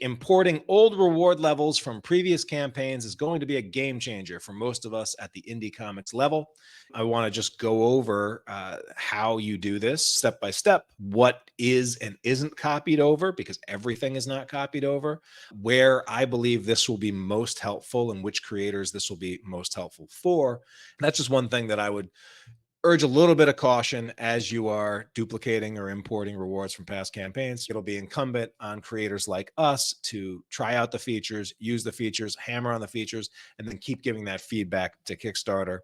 Importing old reward levels from previous campaigns is going to be a game changer for most of us at the indie comics level. I want to just go over how you do this step by step, what is and isn't copied over, because everything is not copied over, where I believe this will be most helpful and which creators this will be most helpful for. And that's just one thing that I would urge a little bit of caution as you are duplicating or importing rewards from past campaigns. It'll be incumbent on creators like us to try out the features, use the features, hammer on the features, and then keep giving that feedback to Kickstarter.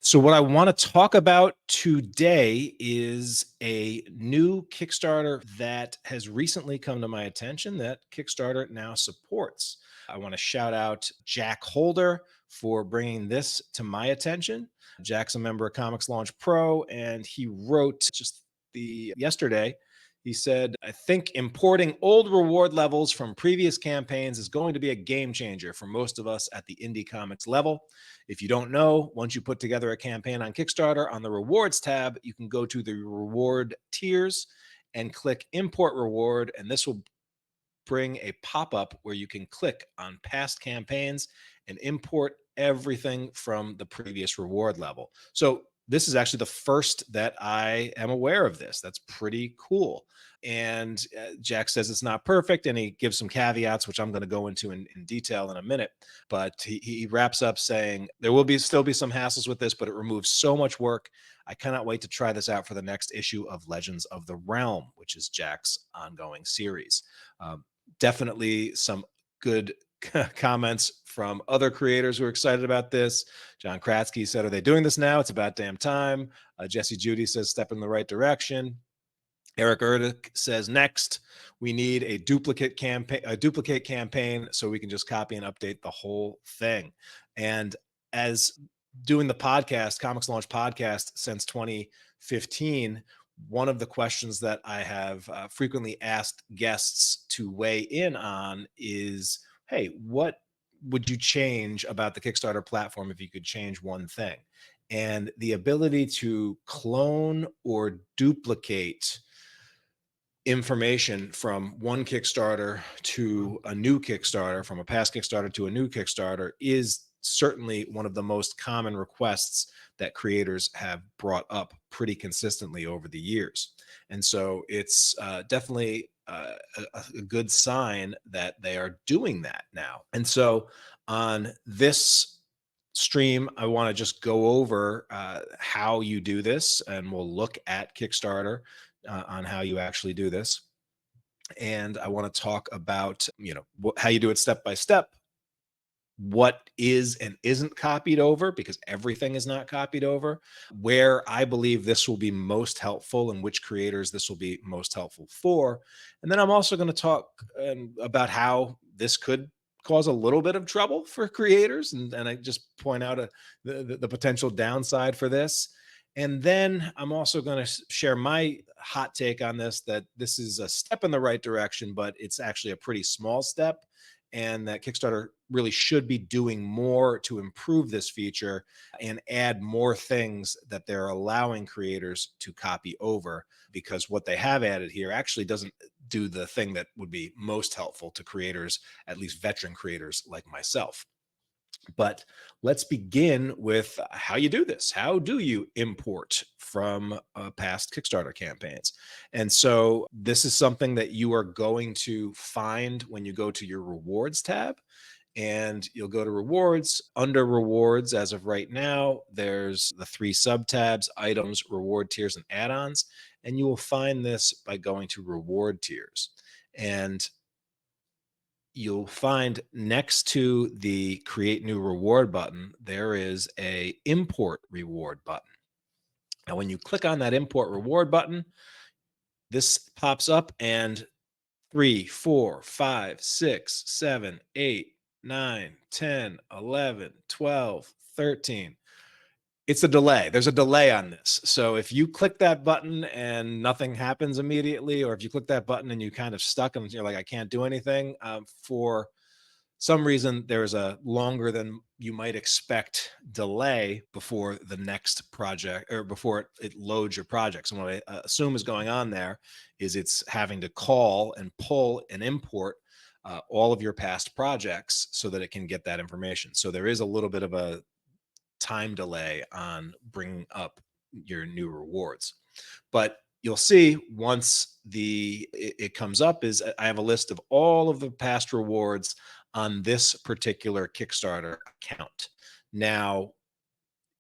So what I want to talk about today is a new Kickstarter that has recently come to my attention that Kickstarter now supports. I want to shout out Jack Holder for bringing this to my attention. Jack's a member of ComixLaunch Pro, and he wrote just yesterday. He said, I think importing old reward levels from previous campaigns is going to be a game changer for most of us at the indie comics level. If you don't know, once you put together a campaign on Kickstarter, on the rewards tab, you can go to the reward tiers and click import reward, and this will bring a pop-up where you can click on past campaigns and import everything from the previous reward level. So this is actually the first that I am aware of this. That's pretty cool. And Jack says it's not perfect, and he gives some caveats, which I'm going to go into in detail in a minute. But he wraps up saying there will still be some hassles with this, but it removes so much work. I cannot wait to try this out for the next issue of Legends of the Realm, which is Jack's ongoing series. Definitely some good comments from other creators who are excited about this. John Kratzky said, are they doing this now? It's about damn time. Jesse Judy says, step in the right direction. Eric Erdick says, next, we need a duplicate campaign so we can just copy and update the whole thing. And as doing the podcast, ComixLaunch podcast since 2015, one of the questions that I have frequently asked guests to weigh in on is, hey, what would you change about the Kickstarter platform if you could change one thing? And the ability to clone or duplicate information from one Kickstarter to a new Kickstarter, from a past Kickstarter to a new Kickstarter, is certainly one of the most common requests that creators have brought up pretty consistently over the years. And so it's definitely a good sign that they are doing that now. And so on this stream, I want to just go over how you do this, and we'll look at Kickstarter on how you actually do this. And I want to talk about, how you do it step by step, what is and isn't copied over, because everything is not copied over, where I believe this will be most helpful and which creators this will be most helpful for. And then I'm also going to talk about how this could cause a little bit of trouble for creators. And I just point out the potential downside for this. And then I'm also going to share my hot take on this, that this is a step in the right direction, but it's actually a pretty small step, and that Kickstarter really should be doing more to improve this feature and add more things that they're allowing creators to copy over, because what they have added here actually doesn't do the thing that would be most helpful to creators, at least veteran creators like myself. But let's begin with how you do this. How do you import from past Kickstarter campaigns? And so this is something that you are going to find when you go to your rewards tab. And you'll go to rewards. Under rewards, as of right now, there's the 3 sub tabs: items, reward tiers, and add-ons. And you will find this by going to reward tiers. And you'll find next to the create new reward button, there is a import reward button. Now, when you click on that import reward button, this pops up, and 3, 4, 5, 6, 7, 8, 9, 10, 11, 12, 13. It's a delay. There's a delay on this. So if you click that button and nothing happens immediately, or if you click that button and you kind of stuck and you're like, I can't do anything, for some reason, there's a longer than you might expect delay before the next project, or before it loads your project. So what I assume is going on there is it's having to call and pull and import all of your past projects so that it can get that information. So there is a little bit of a time delay on bringing up your new rewards. But you'll see once it comes up is I have a list of all of the past rewards on this particular Kickstarter account. Now,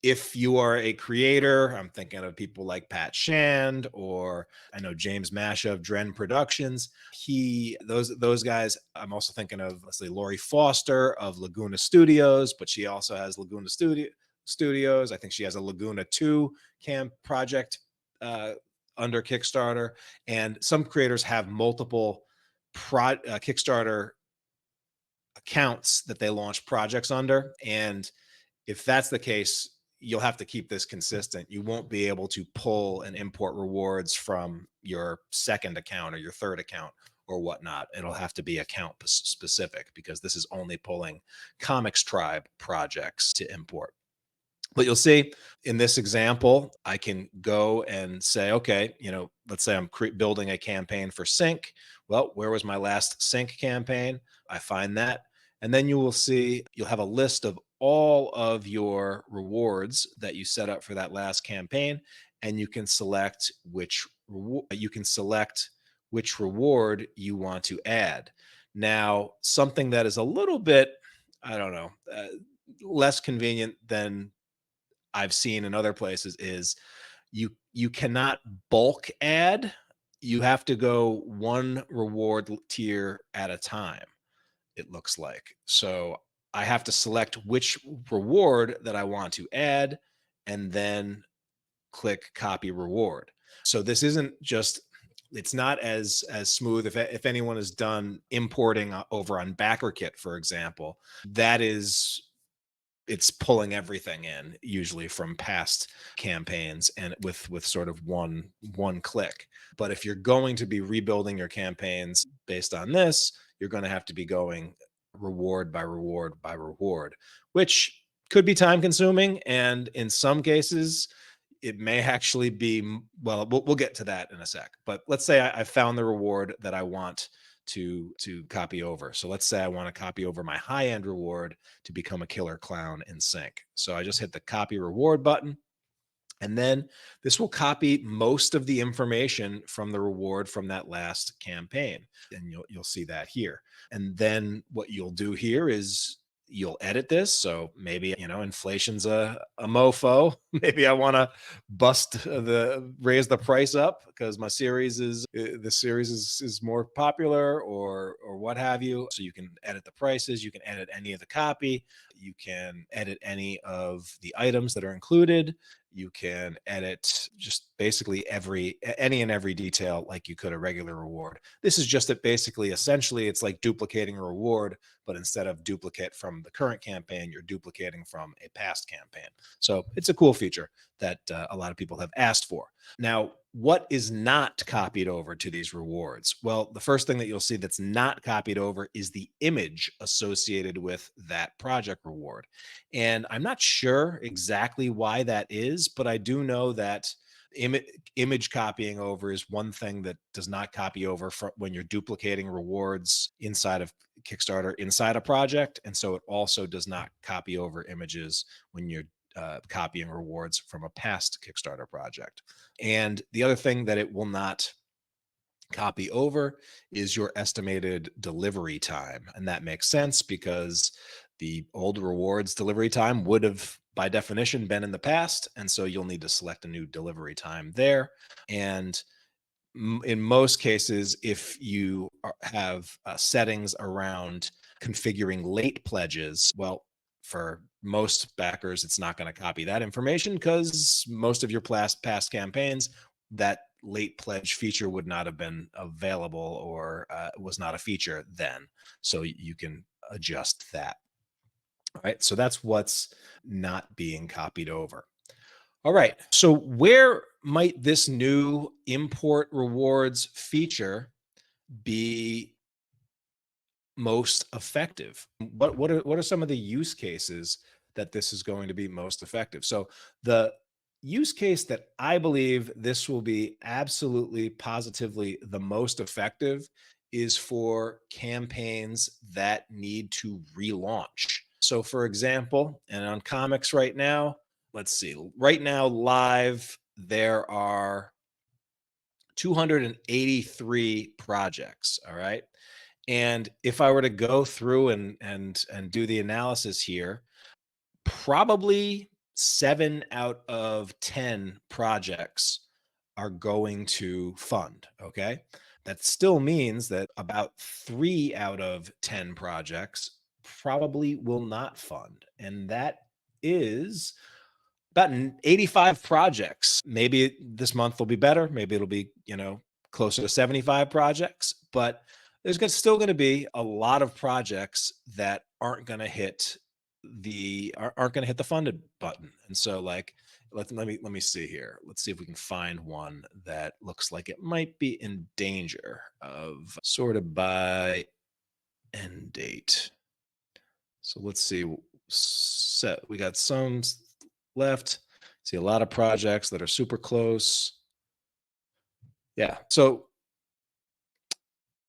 if you are a creator, I'm thinking of people like Pat Shand, or I know James Masha of Dren Productions. Those guys. I'm also thinking of, let's say, Lori Foster of Laguna Studios, but she also has Laguna Studios. I think she has a Laguna 2 camp project under Kickstarter, and some creators have multiple Kickstarter accounts that they launch projects under. And if that's the case, you'll have to keep this consistent. You won't be able to pull and import rewards from your second account or your third account or whatnot. It'll have to be account specific, because this is only pulling Comics Tribe projects to import. But you'll see in this example, I can go and say, okay, let's say I'm building a campaign for Sync. Well, where was my last Sync campaign? I find that. And then you will see, you'll have a list of all of your rewards that you set up for that last campaign. And you can select which reward you want to add. Now, something that is a little bit, I don't know, less convenient than I've seen in other places is you cannot bulk add. You have to go one reward tier at a time, it looks like. So I have to select which reward that I want to add and then click copy reward. So this isn't just, it's not as smooth. If anyone has done importing over on BackerKit, for example, it's pulling everything in usually from past campaigns and with sort of one click. But if you're going to be rebuilding your campaigns based on this, you're going to have to be going reward by reward by reward, which could be time consuming. And in some cases, it may actually be, well, we'll get to that in a sec. But let's say I found the reward that I want to copy over. So let's say I want to copy over my high-end reward to become a killer clown in Sync. So I just hit the copy reward button, and then this will copy most of the information from the reward from that last campaign. And you'll see that here. And then what you'll do here is you'll edit this. So maybe, inflation's a mofo. Maybe I want to raise the price up because my series is more popular, or what have you. So you can edit the prices. You can edit any of the copy. You can edit any of the items that are included. You can edit just basically any and every detail like you could a regular reward. This is just that basically, essentially, it's like duplicating a reward, but instead of duplicate from the current campaign, you're duplicating from a past campaign. So it's a cool feature that a lot of people have asked for. Now, what is not copied over to these rewards? Well, the first thing that you'll see that's not copied over is the image associated with that project reward. And I'm not sure exactly why that is, but I do know that image copying over is one thing that does not copy over when you're duplicating rewards inside of Kickstarter, inside a project. And so it also does not copy over images when you're copying rewards from a past Kickstarter project. And the other thing that it will not copy over is your estimated delivery time. And that makes sense because the old rewards delivery time would have, by definition, been in the past. And so you'll need to select a new delivery time there. And in most cases, if you have settings around configuring late pledges, well, for most backers, it's not going to copy that information because most of your past campaigns, that late pledge feature would not have been available, or was not a feature then. So you can adjust that. All right. So that's what's not being copied over. All right. So where might this new import rewards feature be most effective? What are some of the use cases that this is going to be most effective? So the use case that I believe this will be absolutely positively the most effective is for campaigns that need to relaunch. So, for example, and on comics right now, let's see, right now, live, there are 283 projects. All right. And if I were to go through and do the analysis here, probably 7 out of 10 projects are going to fund. Okay. That still means that about 3 out of 10 projects probably will not fund. And that is about 85 projects. Maybe this month will be better. Maybe it'll be, closer to 75 projects, but still going to be a lot of projects that aren't going to hit the funded button. And so, like, let me see here. Let's see if we can find one that looks like it might be in danger of sorted by end date. So let's see. We got some left. See a lot of projects that are super close. Yeah. So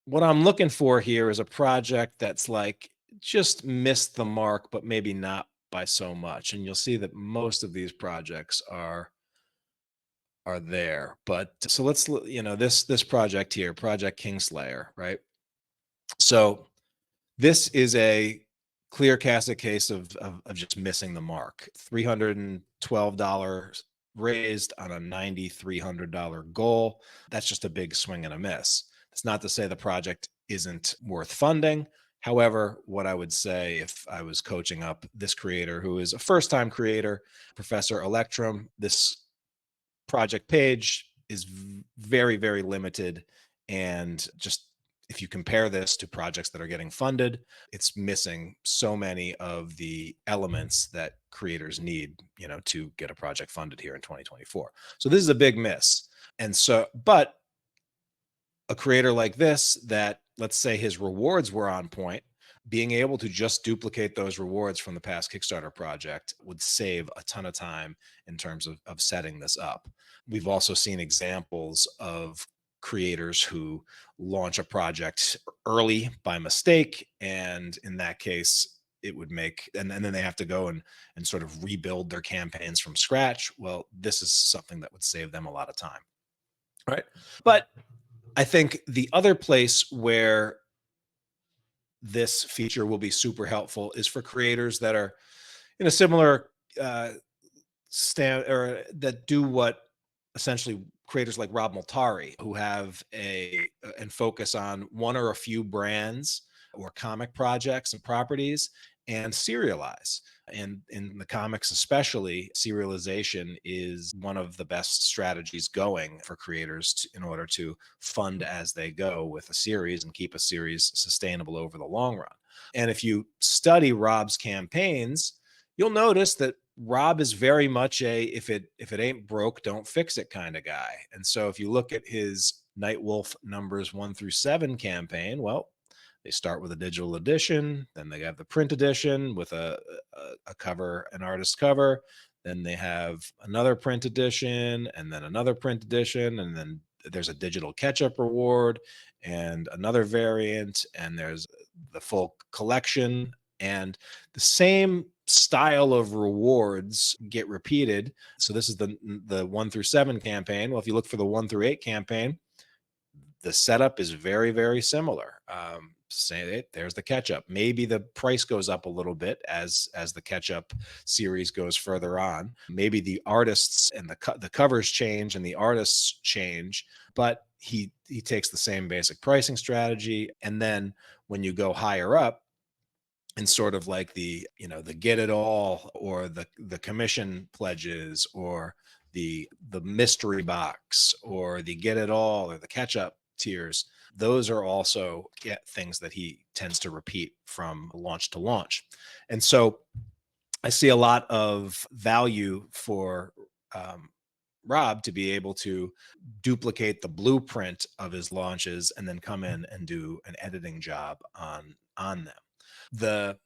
what I'm looking for here is a project that's like just missed the mark, but maybe not by so much. And you'll see that most of these projects are there. But so this project here, Project Kingslayer, right? So this is a clear case of just missing the mark. $312 raised on a $9,300 goal. That's just a big swing and a miss. It's not to say the project isn't worth funding. However, what I would say if I was coaching up this creator, who is a first-time creator, Professor Electrum, this project page is very, very limited. And just if you compare this to projects that are getting funded, it's missing so many of the elements that creators need, to get a project funded here in 2024. So this is a big miss. And so, but a creator like this, that let's say his rewards were on point, being able to just duplicate those rewards from the past Kickstarter project would save a ton of time in terms of setting this up. We've also seen examples of creators who launch a project early by mistake. And in that case, it would make, and then they have to go and sort of rebuild their campaigns from scratch. Well, this is something that would save them a lot of time. Right. But I think the other place where this feature will be super helpful is for creators that are in a similar stand, or that do what essentially creators like Rob Multari, who have and focus on one or a few brands or comic projects and properties and serialize. And in the comics, especially, serialization is one of the best strategies going for creators in order to fund as they go with a series and keep a series sustainable over the long run. And if you study Rob's campaigns, you'll notice that Rob is very much a if it ain't broke, don't fix it kind of guy. And so if you look at his Nightwolf numbers 1 through 7 campaign, well, they start with a digital edition, then they have the print edition with a cover, an artist cover, then they have another print edition, and then another print edition, and then there's a digital catch-up reward and another variant, and there's the full collection, and the same style of rewards get repeated. So this is the 1 through 7 campaign. Well, if you look for the 1 through 8 campaign, the setup is very, very similar. There's the catch up. Maybe the price goes up a little bit as the catch up series goes further on. Maybe the artists and the covers change and the artists change, but he takes the same basic pricing strategy. And then when you go higher up, and sort of like the get it all, or the commission pledges, or the mystery box, or the get it all, or the catch up tiers, those are also things that he tends to repeat from launch to launch. And so I see a lot of value for Rob to be able to duplicate the blueprint of his launches and then come in and do an editing job on them. The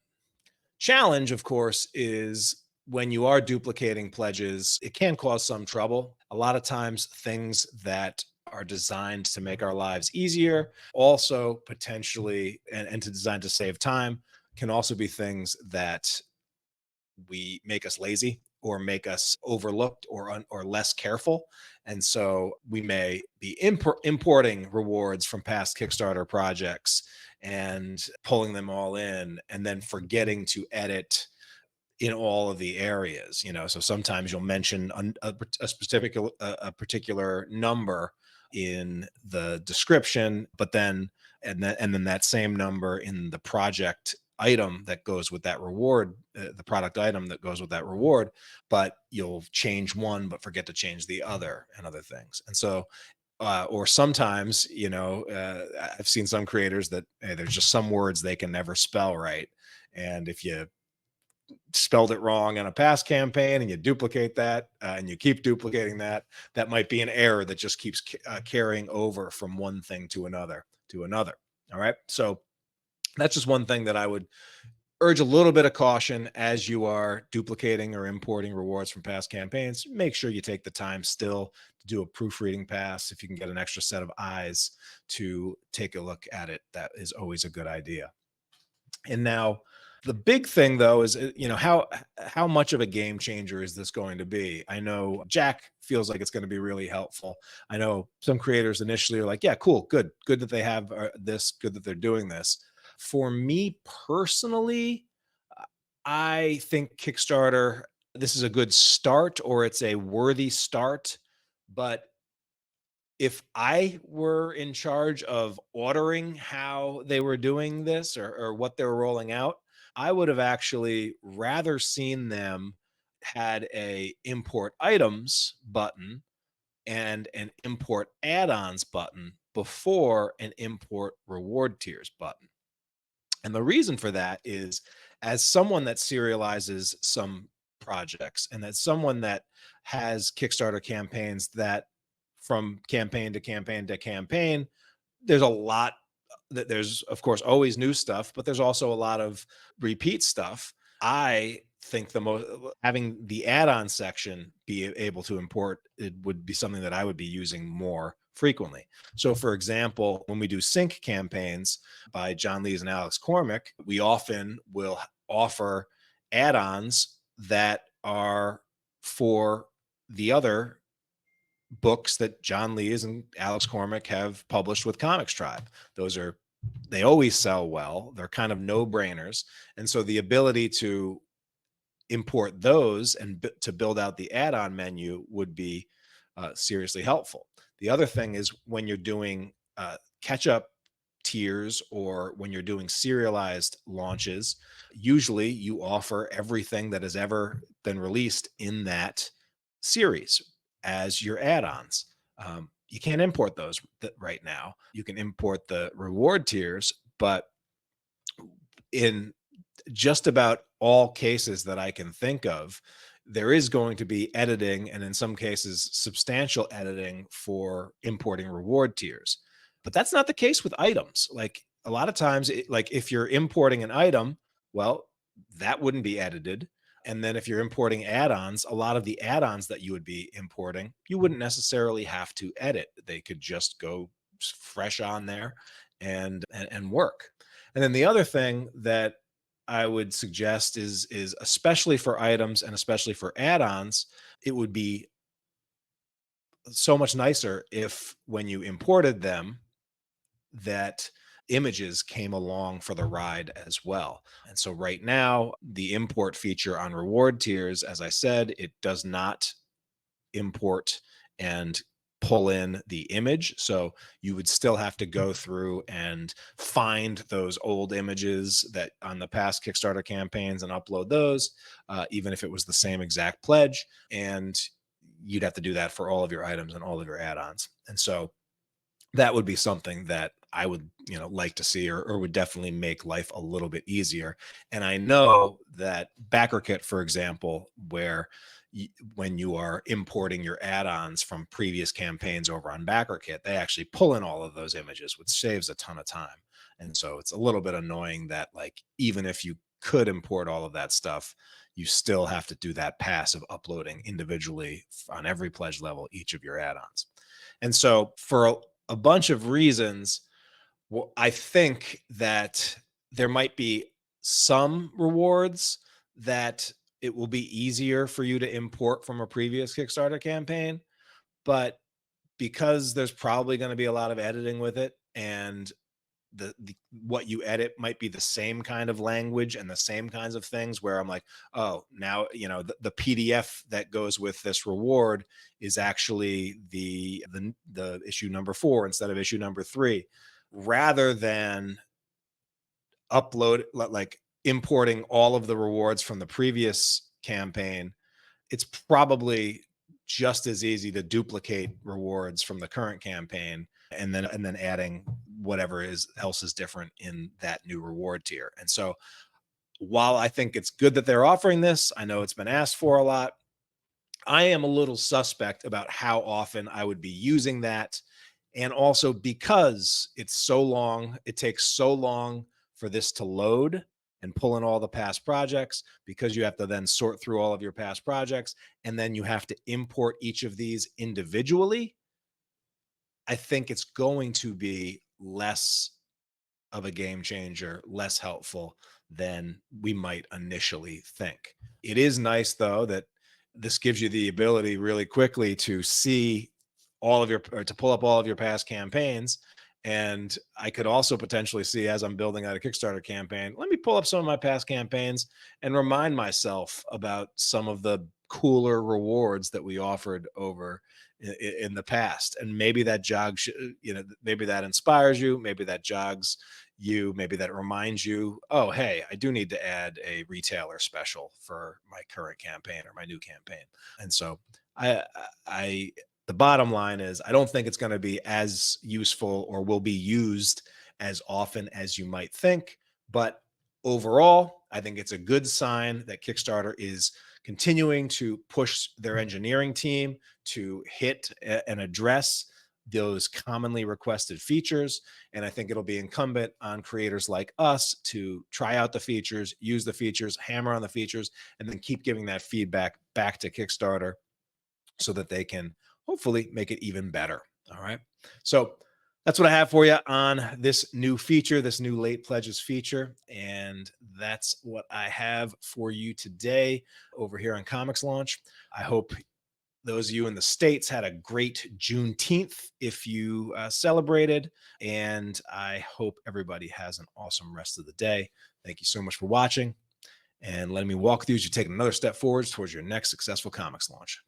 challenge, of course, is when you are duplicating pledges, it can cause some trouble. A lot of times things that are designed to make our lives easier, also potentially, and to design to save time, can also be things that we make us lazy or make us overlooked or less careful. And so we may be importing rewards from past Kickstarter projects and pulling them all in, and then forgetting to edit in all of the areas. So sometimes you'll mention a particular number in the description, but then and then that same number in the project item that goes with that reward, the product item that goes with that reward, but you'll change one but forget to change the other and other things. And so or sometimes, I've seen some creators that, hey, there's just some words they can never spell right, and if you spelled it wrong in a past campaign and you duplicate that, and you keep duplicating that, that might be an error that just keeps carrying over from one thing to another to another. All right. So that's just one thing that I would urge a little bit of caution as you are duplicating or importing rewards from past campaigns. Make sure you take the time still to do a proofreading pass. If you can get an extra set of eyes to take a look at it, that is always a good idea. And now the big thing though is, how much of a game changer is this going to be? I know Jack feels like it's going to be really helpful. I know some creators initially are like, yeah, cool, good that they have this, good that they're doing this. For me personally, I think Kickstarter, this is a good start, or it's a worthy start, but if I were in charge of ordering how they were doing this, or what they were rolling out, I would have actually rather seen them had a import items button and an import add-ons button before an import reward tiers button. And the reason for that is, as someone that serializes some projects, and as someone that has Kickstarter campaigns that from campaign to campaign to campaign, there's a lot that there's, of course, always new stuff, but there's also a lot of repeat stuff. I think the most, having the add-on section be able to import it would be something that I would be using more frequently. So for example, when we do sync campaigns by John Lees and Alex Cormick, we often will offer add-ons that are for the other books that John Lees and Alex Cormick have published with Comics Tribe. They always sell well. They're kind of no-brainers. And so the ability to import those and to build out the add-on menu would be seriously helpful. The other thing is, when you're doing catch-up tiers, or when you're doing serialized launches, usually you offer everything that has ever been released in that series as your add-ons. You can't import those right now. You can import the reward tiers, but in just about all cases that I can think of, there is going to be editing, and in some cases, substantial editing for importing reward tiers. But that's not the case with items. Like, a lot of times, like if you're importing an item, well, that wouldn't be edited. And then if you're importing add-ons, a lot of the add-ons that you would be importing, you wouldn't necessarily have to edit. They could just go fresh on there and work. And then the other thing that I would suggest is especially for items and especially for add-ons, it would be so much nicer if, when you imported them, that images came along for the ride as well. And so right now, the import feature on reward tiers, as I said, it does not import and pull in the image. So you would still have to go through and find those old images that on the past Kickstarter campaigns and upload those, even if it was the same exact pledge. And you'd have to do that for all of your items and all of your add-ons. And so that would be something that I would, like to see, or would definitely make life a little bit easier. And I know that BackerKit, for example, where when you are importing your add-ons from previous campaigns over on BackerKit, they actually pull in all of those images, which saves a ton of time. And so it's a little bit annoying that, like, even if you could import all of that stuff, you still have to do that pass of uploading individually on every pledge level each of your add-ons. And so for a bunch of reasons, well, I think that there might be some rewards that it will be easier for you to import from a previous Kickstarter campaign, but because there's probably going to be a lot of editing with it, and the what you edit might be the same kind of language and the same kinds of things, where I'm like, oh, now the PDF that goes with this reward is actually the issue number 4 instead of issue number 3, rather than like importing all of the rewards from the previous campaign. It's probably just as easy to duplicate rewards from the current campaign, and then adding whatever else is different in that new reward tier. And so while I think it's good that they're offering this, I know it's been asked for a lot. I am a little suspect about how often I would be using that. And also because it's so long, it takes so long for this to load and pull in all the past projects, because you have to then sort through all of your past projects, and then you have to import each of these individually. I think it's going to be less of a game changer, less helpful than we might initially think. It is nice, though, that this gives you the ability really quickly to see or to pull up all of your past campaigns. And I could also potentially see, as I'm building out a Kickstarter campaign, let me pull up some of my past campaigns and remind myself about some of the cooler rewards that we offered over in the past. And maybe that jogs, maybe that inspires you, maybe that jogs you, maybe that reminds you, oh, hey, I do need to add a retailer special for my current campaign or my new campaign. And so I, I, the bottom line is, I don't think it's going to be as useful or will be used as often as you might think. But overall, I think it's a good sign that Kickstarter is continuing to push their engineering team to hit and address those commonly requested features. And I think it'll be incumbent on creators like us to try out the features, use the features, hammer on the features, and then keep giving that feedback back to Kickstarter so that they can hopefully make it even better. All right. So that's what I have for you on this new feature, this new late pledges feature. And that's what I have for you today over here on ComixLaunch. I hope those of you in the States had a great Juneteenth if you celebrated. And I hope everybody has an awesome rest of the day. Thank you so much for watching and letting me walk with you as you take another step forwards towards your next successful comics launch.